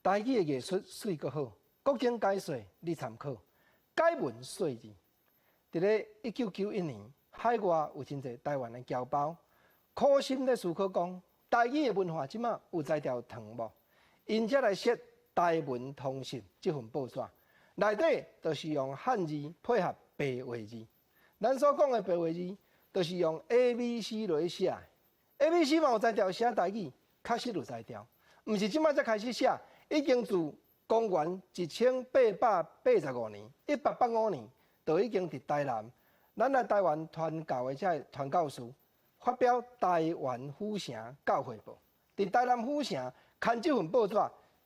台语的艺术水阁好，国情解说你参考。解文说字，伫咧1991年，海外有真侪台湾的侨胞苦心咧思考讲，台语的文化即马有在条长无？因才来写台文通信这份报纸，内底就是用汉字配合白话字。咱所讲的白话字，就是用 ABC 来写的。ABC 嘛有在条写台语，确实有在条，毋是即马才开始写。已经自公元1885年，1885年就已经伫台南，咱来台湾传教的这传教士发表台湾府城教会报，伫台南府城刊这份报纸，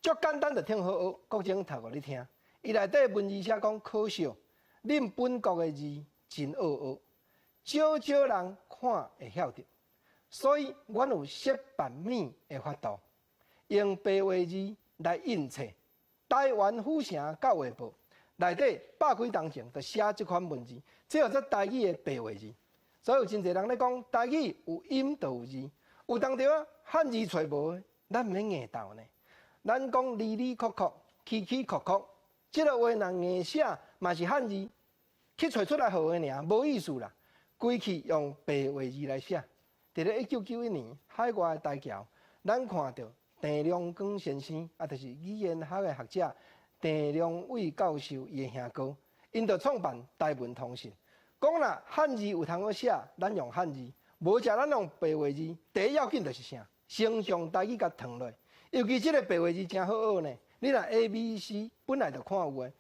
足简单就听好学，国情读互你听。伊内底文字写讲可笑，恁本国的字真学学，少少人看会晓得，所以阮有识版面的法度，用白话字来印册。台湾府城教会报内底百几当前就写这款文字，这叫做台语的白话字。所以有真侪人咧讲台语有音就有字，有当着啊汉字揣无的，咱毋免硬斗呢。咱讲哩哩曲曲、曲曲曲曲，这个话人硬写嘛是汉字，去揣出来好的尔，无意思啦。规气用白话字来写。伫咧1991年，海外的台侨，咱看到郑良光先生，就是语言学的学者郑良伟教授伊的兄哥，因就创办台文通信，讲啦汉字有通好写，咱用汉字；无食咱用白话字。第一要紧就是啥？先将台语甲传落，尤其这个白话字真好学呢。你若 ABC 本来就看有诶，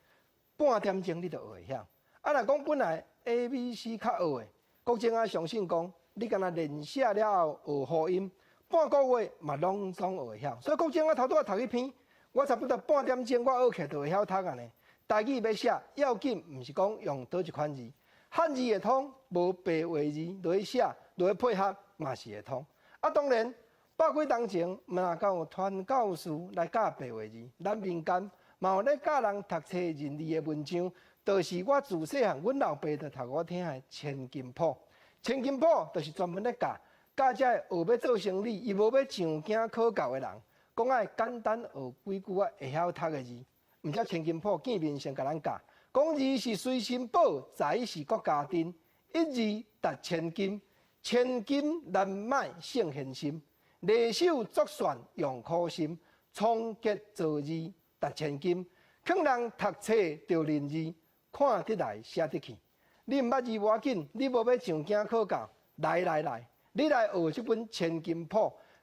半点钟你就学会晓。啊，若讲本来 ABC 较学诶，国情啊相信讲，你敢若练写了后学发音。半个月嘛，拢总学会晓。所以国情我头拄仔读一篇，我差不多半点钟我学起就会晓读啊呢。台语要写要紧，毋是讲用倒一款字，汉字会通，无白话字落去写，落去配合嘛是会通。啊，当然百几当前，嘛敢有传教士来教白话字，咱民间嘛有咧教人读册认字的文章，就是我自细汉，阮老爸就读我听的《千金谱》。《千金谱》就是专门咧教。教这学要做生意，伊无要上京考教的人，讲爱简单学几句会晓读的字，毋则千金谱见面先甲咱教，讲字是随身宝，财是国家珍，一字值千金，千金难买胜现心，练手作算用苦心，创结造字值千金，劝人读册着认字，看得来写得去。你毋捌字无要紧，你无要上京考教，来。你来学这本《千金谱》，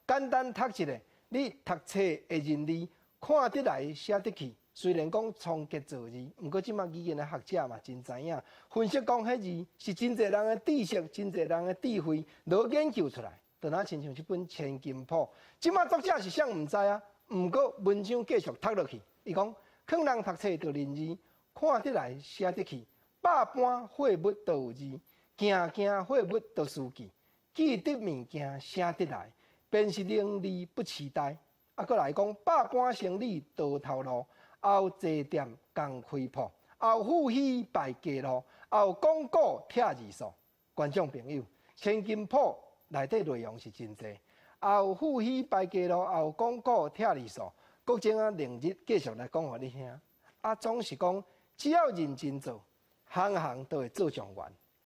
简单读一下，你读册会认字，看得来写得去。虽然讲创结造字，不过即马语言的学者嘛真知影，分析讲迄字是真侪人的知识，真侪人的智慧，落研究出来，就若亲像这本《千金谱》。即马作者是啥毋知啊？不过文章继续读落去，伊讲劝人读册着认字，看得来写得去。百般货物都有字，件件货物都书记。记得物件写得来，便是能力不期待。啊，搁来讲百般生理多头路，后坐店共开铺，后富喜败家路，后广告拆字数。观众朋友，千金铺内底内容是真济，后富喜败家路，后广告拆字数。国情啊，明日继续来讲互你听。啊，总是讲只要认真做，行行都会做状元。